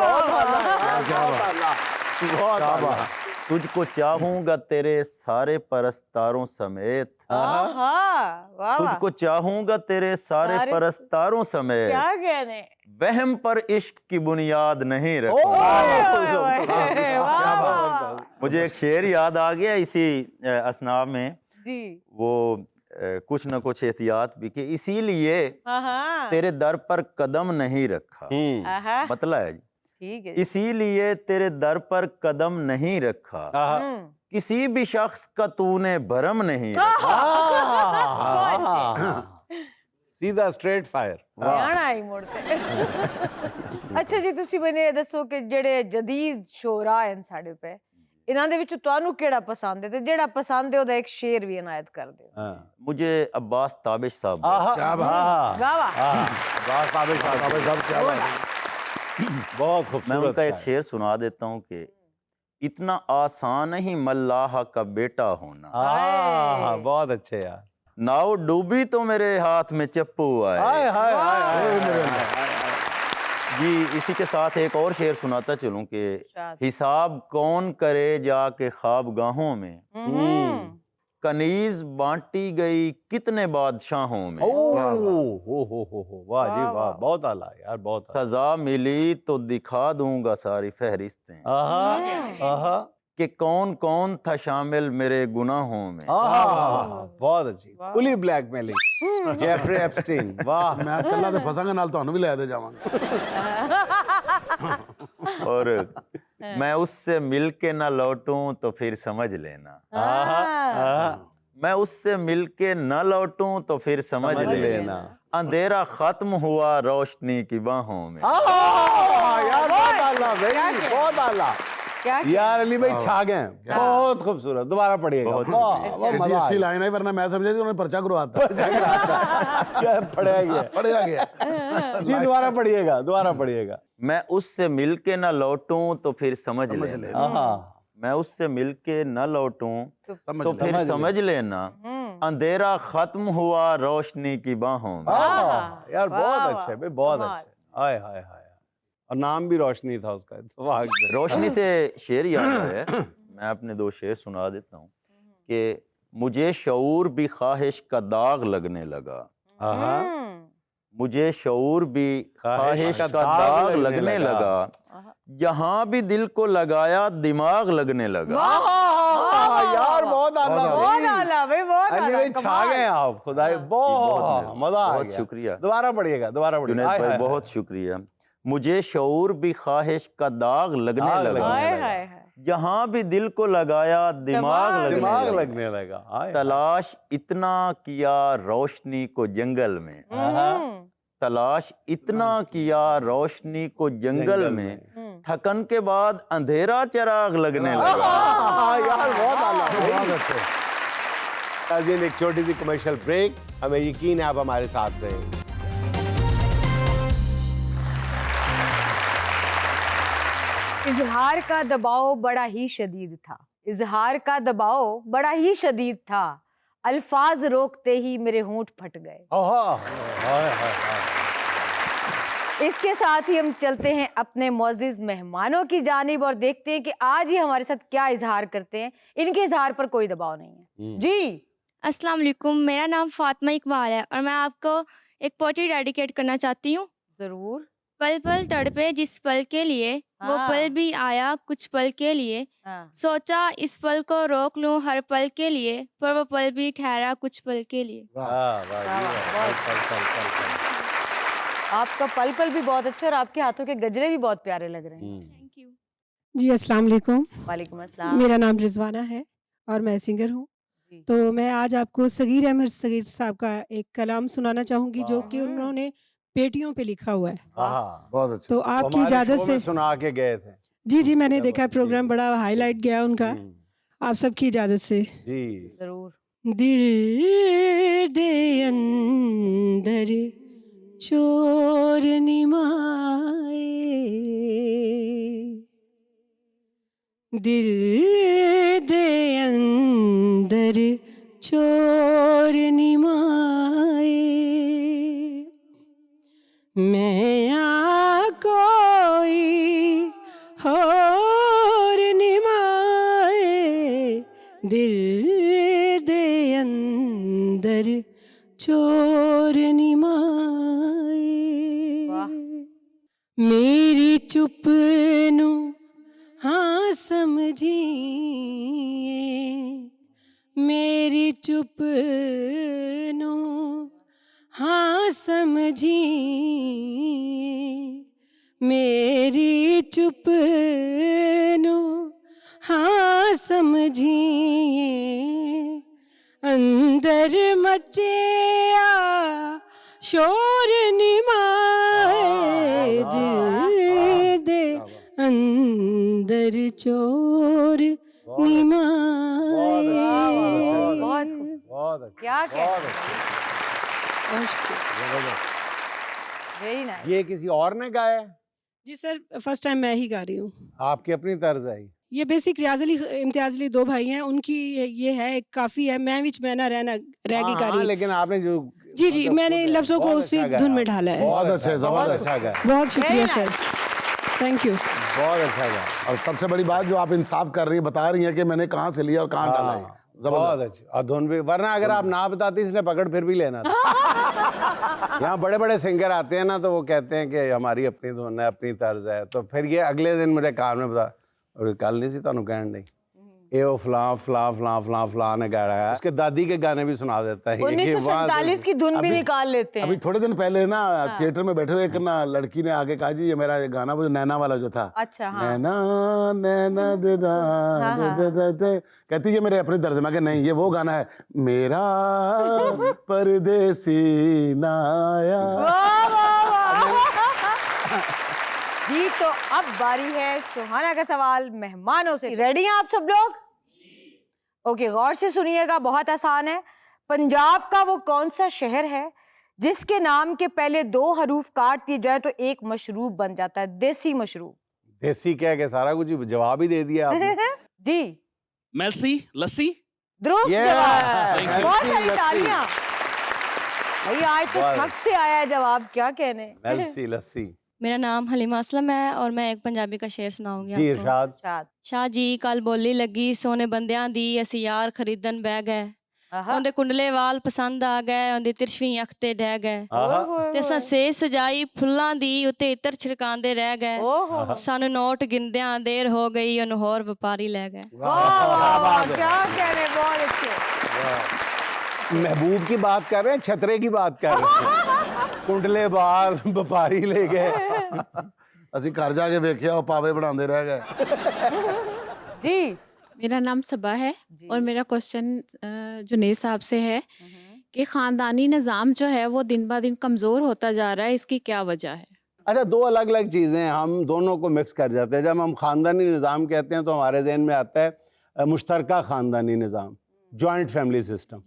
बहुत आला यार, बहुत आला, बहुत आला। तुझको चाहूंगा तेरे सारे परस्तारों समेत, तुझको चाहूंगा तेरे सारे सारे- परस्तारों समेत, क्या कहने वहम पर इश्क की बुनियाद नहीं रखूंगा। मुझे एक शेर याद आ गया इसी असना में, जी वो कुछ न कुछ एहतियात भी कि इसीलिए तेरे दर पर कदम नहीं रखा, आहा मतलब है जी, ठीक है इसीलिए तेरे दर पर कदम नहीं रखा, किसी भी शख्स का तूने भरम नहीं रखा। सीधा स्ट्रेट फायर। हरियाणा ही मुड़ते अच्छा जी ਤੁਸੀਂ ਮੈਨੂੰ ਇਹ ਦੱਸੋ ਕਿ ਜਿਹੜੇ ਜਦੀਦ ਸ਼ੋਰਾ ਹਨ ਸਾਡੇ ਪੇ ਇਹਨਾਂ ਦੇ ਵਿੱਚ ਤੁਹਾਨੂੰ ਕਿਹੜਾ ਪਸੰਦ ਹੈ ਤੇ ਜਿਹੜਾ ਪਸੰਦ ਹੈ ਉਹਦਾ ਇੱਕ ਸ਼ੇਰ ਵੀ ਇਨਾਇਤ ਕਰ ਦਿਓ मुझे अब्बास ताबिश साहब, क्या बात। ਵਾਹ ਵਾਹ बहुत मैं खूबसूरत उनका एक शायर। शेर सुना देता हूँ कि इतना आसान नहीं मल्लाह का बेटा होना, बहुत अच्छे यार। नाव डूबी तो मेरे हाथ में चप्पू आए। हाय हाय हाय जी इसी के साथ एक और शेर सुनाता चलूं कि शाद। हिसाब कौन करे जाके ख्वाबगाहों में, कनीज बांटी गई कितने बादशाहों में, हो वाह जी वाह, बहुत आला यार, बहुत आला। सजा मिली तो दिखा दूंगा सारी फहरिस्तें, आहा कि कौन कौन था शामिल मेरे गुनाहों में। बहुत अच्छी खुली ब्लैकमेलिंग, जेफरी एप्स्टीन। वाह, मैं कल्ला ते फसांगा नाल तुहानू भी ले दे जावांगा। और मैं उससे मिल के ना लौटूं तो फिर समझ लेना, मैं उससे मिल के न लौटूं तो फिर समझ लेना, अंधेरा खत्म हुआ रोशनी की बाहों में। यार बहुत आला भाई, बहुत आला यार। अली भाई छा गए, बहुत खूबसूरत। दोबारा पढ़िएगा, बहुत बहुत मजा अच्छी लाइन है, वरना मैं समझे उन्होंने पर्चा करवाता। पढ़ेगा गया जी। दोबारा पढ़िएगा, दोबारा पढ़िएगा। मैं उससे मिल के न लौटूं तो फिर समझ लेना, मैं उससे मिल के न लौटूं तो फिर समझ लेना, अंधेरा खत्म हुआ रोशनी की बाहों में। यार बहुत अच्छे भाई, बहुत अच्छे। हाय हाय हाय, और नाम भी रोशनी था उसका। रोशनी से शेर याद है, मैं अपने 2 शेर सुना देता हूँ कि मुझे शऊर भी ख्वाहिश का दाग लगने लगा। हाँ मुझे शऊर भी ख्वाहिश का दाग लगने लगा, जहाँ भी दिल को लगाया दिमाग लगने लगा। यार बहुत आला बहुत आला भाई, बहुत अली आला, भाई छा कमाल। गए आप, खुदाई बहुत मजा आ बहुत गया। शुक्रिया दोबारा पढ़िएगा, दोबारा जुनैद पढ़िएगा। भाई, बहुत शुक्रिया। मुझे शऊर भी ख्वाहिश का दाग लगने दाग लगा, लगने हाय लगा। हाय हाय। जहाँ भी दिल को लगाया दिमाग दिमाग लगने लगा। लगने लगा। हाय। तलाश इतना किया रोशनी को जंगल में, तलाश इतना किया रोशनी को जंगल में, थकन के बाद अंधेरा चिराग लगने लगा। यार बहुत आला, बहुत अच्छे। नाज़रीन, एक छोटी सी कमर्शियल ब्रेक, हमें यकीन है आप हमारे साथ रहेंगे। इजहार का दबाव बड़ा ही शदीद था, इजहार का दबाव बड़ा ही शदीद था, अल्फाज रोकते ही मेरे होंठ फट गए। इसके साथ ही हम चलते हैं अपने मुअज़्ज़िज़ मेहमानों की जानिब और देखते हैं कि आज ये हमारे साथ क्या इजहार करते हैं। इनके इजहार पर कोई दबाव नहीं है। जी अस्सलाम वालेकुम, मेरा नाम फातिमा इकबाल है और मैं आपको एक पोएट्री डेडिकेट करना चाहती हूँ। जरूर। पल पल तड़पे जिस पल के लिए, वो हाँ। पल भी आया कुछ पल के लिए, हाँ। सोचा इस पल को रोक लूं हर पल के लिए, पर वो पल भी ठहरा कुछ पल के लिए। आपका पल पल भी बहुत अच्छा और आपके हाथों के गजरे भी बहुत प्यारे लग रहे हैं। Thank you. जी अस्सलाम वालेकुम, वालेकुम अस्सलाम। मेरा नाम रिजवाना है और मैं सिंगर हूँ। जी। तो मैं आज आपको सगीर अहमद सगीर साहब का एक कलाम सुनाना चाहूँगी जो कि उन्होंने पेटियों पे लिखा हुआ है। बहुत अच्छा। तो आपकी इजाज़त से सुना के गए थे। जी मैंने देखा प्रोग्राम बड़ा हाईलाइट गया उनका, आप सबकी इजाज़त से। जी जरूर। दिल दे अंदर चोर निमाए, दिल दे अंदर चोर निमाए, मैं आ कोई और निमाए, दिल दे अंदर चोर निमाए। मेरी चुप नू हाँ समझिए, मेरी चुप नू हाँ समझिए, मेरी चुप नू हाँ समझिए, अंदर मचिया शोर निमाए, दिल दे अंदर चोर निमाए। बहुत क्या वेरी नाइस। ये किसी और ने गाया है? जी सर, फर्स्ट टाइम मैं ही गा रही हूँ। आपकी अपनी तर्ज है? ये बेसिक रियाज अली इम्तियाज अली दो भाई हैं, उनकी ये है काफी है, मैं विच मैं ना रहना रह गई गा रही हूँ। लेकिन आपने जो जी मैंने लफ्जों को उसी धुन में ढाला है। बहुत अच्छा है, बहुत जबरदस्त। अच्छा गाया, बहुत शुक्रिया सर, थैंक यू। बहुत अच्छा गाया। और सबसे बड़ी बात जो आप इंसाफ कर रही है, बता रही है कि मैंने कहाँ से लिया और कहाँ डाला है। बहुत जबरदस्त। अच्छा। और धुन भी, वरना अगर आप ना बताती इसने पकड़ फिर भी लेना था। यहाँ बड़े बड़े सिंगर आते हैं ना, तो वो कहते हैं कि हमारी अपनी धुन है, अपनी तर्ज है, तो फिर ये अगले दिन मेरे कान में बता, और कल नहीं सी तुहानू कहन नहीं ये वो फलां फलां फलां फलां फलां ने गा रहा है। उसके दादी के गाने भी सुना देता है। 1947 की धुन भी निकाल लेते हैं। अभी थोड़े दिन पहले ना थिएटर में बैठे हुए एक ना लड़की ने आगे कहा जी ये मेरा ये गाना, वो जो नैना वाला जो था, अच्छा हाँ। नैना नैना दिदा दे, कहती है मेरे अपने दर्द में कि नहीं ये वो गाना है, मेरा परदेसी नाया। वाह, वाह, वाह। जी तो अब बारी है सुहाना का सवाल मेहमानों से। रेडी हैं आप सब लोग? ओके, गौर से सुनिएगा, बहुत आसान है। पंजाब का वो कौन सा शहर है जिसके नाम के पहले 2 हरूफ काट दिए जाए तो एक मशरूब बन जाता है, देसी मशरूब? देसी क्या के सारा कुछ जवाब ही दे दिया आपने। जी मेलसी लस्सी। दुरुस्त जवाब। Thank you. बहुत सारी तालियां। भैया आज तो बहुत थक से आया है जवाब, क्या कहने। मेलसी लस्सी। मेरा नाम हलीमा असलम है और मैं एक पंजाबी का शेर सुनाऊंगी जी आपको। इरशाद। शाह जी कल बोली लगी सोने बंदियां दी, असी यार खरीदन बह गए, ਉਹਦੇ ਕੁੰਡਲੇ ਵਾਲ ਪਸੰਦ ਆ ਗਏ, ਉਹਦੀ ਤਿਰਛਵੀਂ ਅੱਖ ਤੇ ਡਹਿ ਗਏ ਤੇ ਅਸਾਂ ਸੇ ਸਜਾਈ ਫੁੱਲਾਂ ਦੀ ਉੱਤੇ ਇਤਰ ਛਿੜਕਾਉਂਦੇ ਰਹਿ ਗਏ। ਸਾਨੂੰ ਨੋਟ ਗਿਣਦਿਆਂ ਦੇਰ ਹੋ ਗਈ, ਉਹਨੂੰ ਹੋਰ ਵਪਾਰੀ ਲੈ ਗਏ। वाह वाह वाह, क्या कह रहे हैं, बहुत अच्छे। महबूब की बात कर रहे हैं, छतरे की बात कर रहे हैं। कुंडले बाल व्यापारी ले गए। ਅਸੀਂ ਘਰ ਜਾ ਕੇ ਵੇਖਿਆ ਉਹ ਪਾਵੇ ਬਣਾਉਂਦੇ ਰਹਿ ਗਏ। जी मेरा नाम सबा है और मेरा क्वेश्चन जुनैद साहब से है कि ख़ानदानी निज़ाम जो है वो दिन ब दिन कमज़ोर होता जा रहा है, इसकी क्या वजह है? अच्छा, दो अलग अलग चीज़ें हैं, हम दोनों को मिक्स कर जाते हैं। जब हम ख़ानदानी निज़ाम कहते हैं तो हमारे जहन में आता है मुश्तरका ख़ानदानी निज़ाम, जॉइंट फैमिली सिस्टम।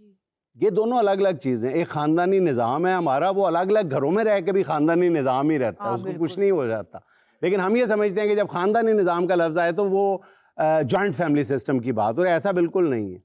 ये दोनों अलग अलग चीज़ें। एक ख़ानदानी निज़ाम है हमारा, वो अलग अलग घरों में रह के भी ख़ानदानी निज़ाम ही रहता है, उसको कुछ नहीं हो जाता। लेकिन हम ये समझते हैं कि जब ख़ानदानी निज़ाम का लफ्ज़ आए तो वो जॉइंट फैमिली सिस्टम की बात, और ऐसा बिल्कुल नहीं है।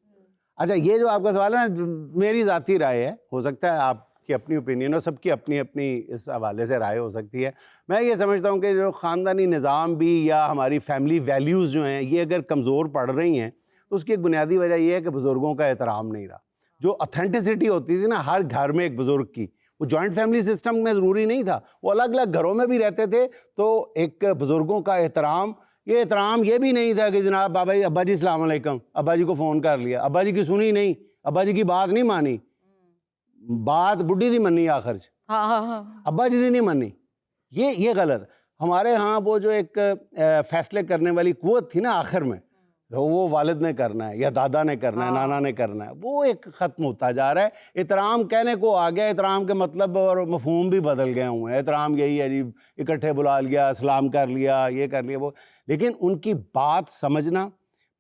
अच्छा, ये जो आपका सवाल है ना, मेरी ज़ाती राय है, हो सकता है आपकी अपनी ओपिनियन हो, सबकी अपनी अपनी इस हवाले से राय हो सकती है। मैं ये समझता हूँ कि जो ख़ानदानी निज़ाम भी या हमारी फैमिली वैल्यूज़ जो हैं ये अगर कमज़ोर पड़ रही हैं तो उसकी एक बुनियादी वजह यह है कि बुज़ुर्गों का एहतराम नहीं रहा। जो ऑथेंटिसिटी होती थी ना हर घर में एक बुज़ुर्ग की, वो जॉइंट फैमिली सिस्टम में ज़रूरी नहीं था, वो अलग अलग घरों में भी रहते थे, तो एक बुज़ुर्गों का एहतराम, ये एहतराम ये भी नहीं था कि जनाब बाबा जी, अब्बा जी अस्सलाम वालेकुम, अब्बा जी को फ़ोन कर लिया, अब्बा जी की सुनी नहीं, अब्बा जी की बात नहीं मानी, बात बुढ़ी दी मनी आखिर च, हाँ हाँ हाँ, अब्बा जी दी नहीं मानी। ये गलत। हमारे यहाँ वो जो एक फ़ैसले करने वाली क़ुव्वत थी ना आखिर में, वो वालिद ने करना है या दादा ने करना है, नाना ने करना है, वो एक ख़त्म होता जा रहा है। एहतराम कहने को आ गया, एहतराम के मतलब और मफ़हूम भी बदल गए हुए हैं। एहतराम यही है जी, इकट्ठे बुला लिया, सलाम कर लिया, ये कर लिया वो, लेकिन उनकी बात समझना,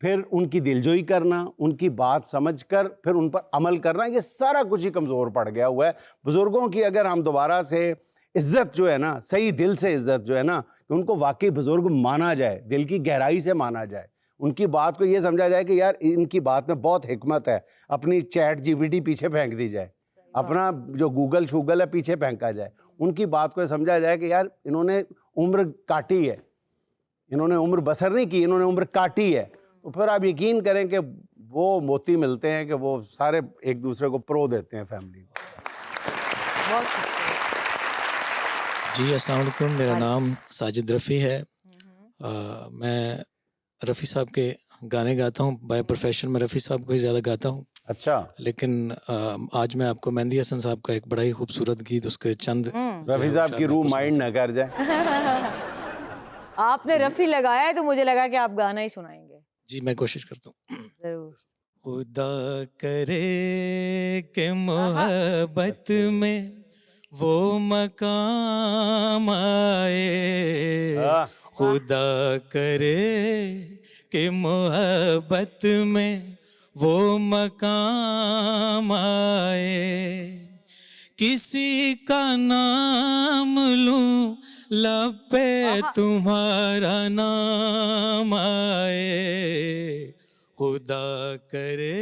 फिर उनकी दिलजोई करना, उनकी बात समझकर फिर उन पर अमल करना, ये सारा कुछ ही कमज़ोर पड़ गया हुआ है। बुज़ुर्गों की अगर हम दोबारा से इज़्ज़त जो है ना, सही दिल से इज़्ज़त जो है ना, कि उनको वाकई बुज़ुर्ग माना जाए, दिल की गहराई से माना जाए, उनकी बात को ये समझा जाए कि यार इनकी बात में बहुत हिकमत है, अपनी चैट जीपीटी पीछे फेंक दी जाए, अपना जो गूगल शूगल है पीछे फेंका जाए, उनकी बात को समझा जाए कि यार इन्होंने उम्र काटी है, इन्होंने उम्र बसर नहीं की, इन्होंने उम्र काटी है। तो फिर आप यकीन करें कि वो मोती मिलते हैं कि वो सारे एक दूसरे को प्रो देते हैं फैमिली को। जी अस्सलाम वालेकुम, मेरा नाम साजिद रफ़ी है। मैं रफ़ी साहब के गाने गाता हूँ, बाय प्रोफेशन में रफ़ी साहब को ही ज़्यादा गाता हूँ। अच्छा। लेकिन आज मैं आपको मेहंदी हसन साहब का एक बड़ा ही खूबसूरत गीत, उसके चंद रफ़ी साहब की रूह माइंड ना कर जाए। आपने रफ़ी लगाया है तो मुझे लगा कि आप गाना ही सुनाएंगे। जी मैं कोशिश करता हूँ। जरूर। खुदा करे के मोहब्बत में वो मकाम आए, खुदा करे कि मोहब्बत में वो मकाम आए, किसी का नाम लूं लब पे तुम्हारा नाम आए, खुदा करे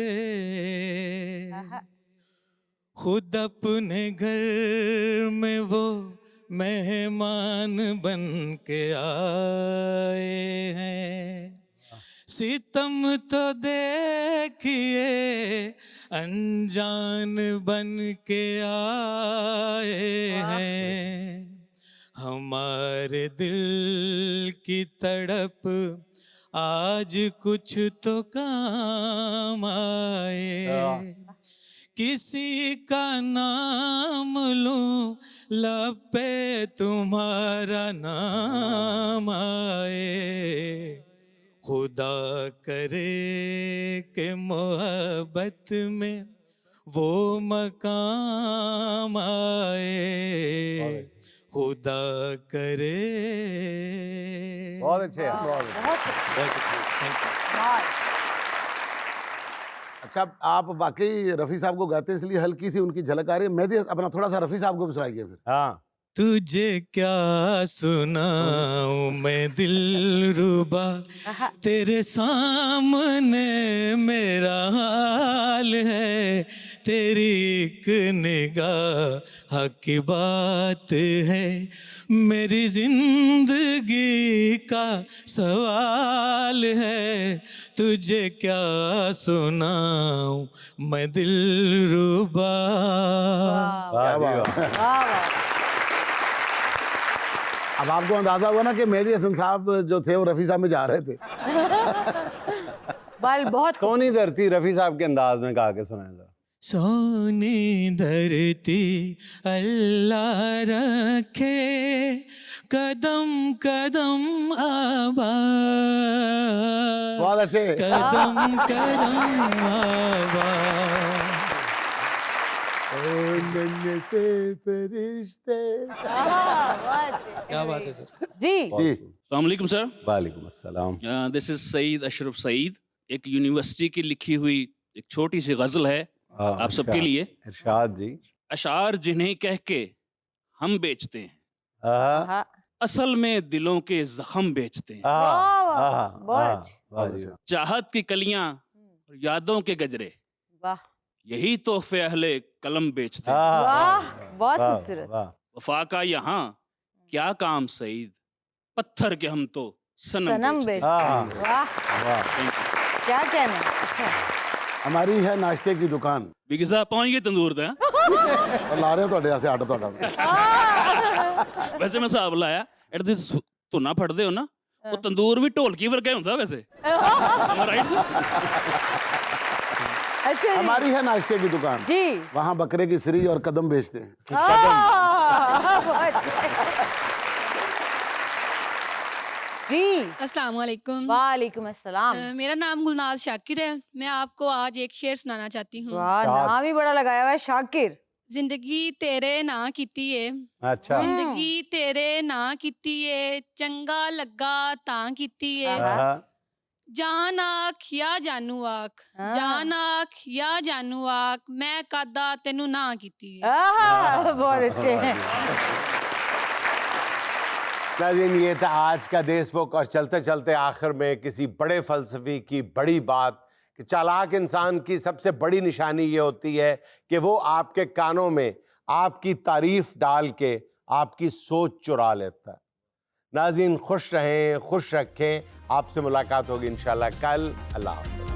खुद अपने घर में वो मेहमान बन के आए हैं, सितम तो देखिए अनजान बन के आए हैं, हमारे दिल की तड़प आज कुछ तो काम आए, किसी का नाम लूं लब पे तुम्हारा नाम आए, खुदा करे के मोहब्बत में वो मकाम आए, खुदा करे। बहुत अच्छे हैं, बहुत अच्छा। आप वाकई रफ़ी साहब को गाते हैं इसलिए हल्की सी उनकी झलक आ रही है। मैं भी अपना थोड़ा सा रफ़ी साहब को भी सुनाइए फिर। हाँ। तुझे क्या सुनाऊं मैं दिलरुबा, तेरे सामने मेरा हाल है, तेरी एक निगाह की बात है, मेरी जिंदगी का सवाल है, तुझे क्या सुनाऊं मैं दिलरुबा। क्या बात। अब आपको अंदाजा हुआ ना कि मेहदी हसन साहब जो थे वो रफ़ी साहब में जा रहे थे। बाल बहुत सोनी धरती रफ़ी साहब के अंदाज में गा के सुनाया था। सोनी धरती अल्लाह रखे, कदम कदम आबाद, बहुत अच्छे। कदम कदम आबाद, से फरिश्ते। क्या बात है सर। जी अस्सलाम वालेकुम सर। वालेकुम अस्सलाम। This is Saeed Ashraf Saeed. एक यूनिवर्सिटी की लिखी हुई एक छोटी सी गजल है आप सबके लिए। इरशाद जी। अशार जिन्हें कह के हम बेचते हैं, असल में दिलों के जख्म बेचते हैं। चाहत की कलियां, यादों के गजरे, वाह, यही तोहफे अहले कलम बेचते हैं। वाह, बहुत खूबसूरत। वफा का यहाँ क्या काम सईद, पत्थर के हम तो सनम बेचते हैं। वाह, क्या कहना। अच्छा, हमारी है नाश्ते की दुकान। बिग साहब पहुंच गए तंदूर ते और ला रहे ਤੁਹਾਡੇ ਵਾਸਤੇ ਆਟਾ ਤੁਹਾਡਾ। ਵੈਸੇ ਮੈਂ ਹਿਸਾਬ ਲਾਇਆ ਇਹ ਤੁਸੀਂ ਧੁਨਾ ਫੜਦੇ ਹੋ ਨਾ, ਉਹ ਤੰਦੂਰ ਵੀ ਢੋਲਕੀ ਵਰਗਾ ਹੁੰਦਾ ਵੈਸੇ। Right sir. अच्छा हमारी है नाश्ते की दुकान जी, वहाँ बकरे की सरी और कदम बेचते हैं। जी अस्सलाम वालेकुम। वालेकुम अस्सलाम। मेरा नाम गुलनाज शाकिर है। मैं आपको आज एक शेर सुनाना चाहती हूँ। वाह, नाम ही बड़ा लगाया हुआ है, शाकिर। जिंदगी तेरे ना कीती है, अच्छा। जिंदगी तेरे ना कीती है, चंगा लगा तां कीती है, जान आख या जानू आख, जान आख या जानू आख, मैं कादा तेनू ना कीती है। बहुत अच्छे हैं। नाज़रीन, ये था आज का देश बुक। और चलते चलते आखिर में किसी बड़े फलसफी की बड़ी बात कि चालाक इंसान की सबसे बड़ी निशानी ये होती है कि वो आपके कानों में आपकी तारीफ डाल के आपकी सोच चुरा लेता है। नाज़रीन, खुश रहें, खुश रखें। आपसे मुलाकात होगी इंशाल्लाह कल। अल्लाह हाफ़िज़।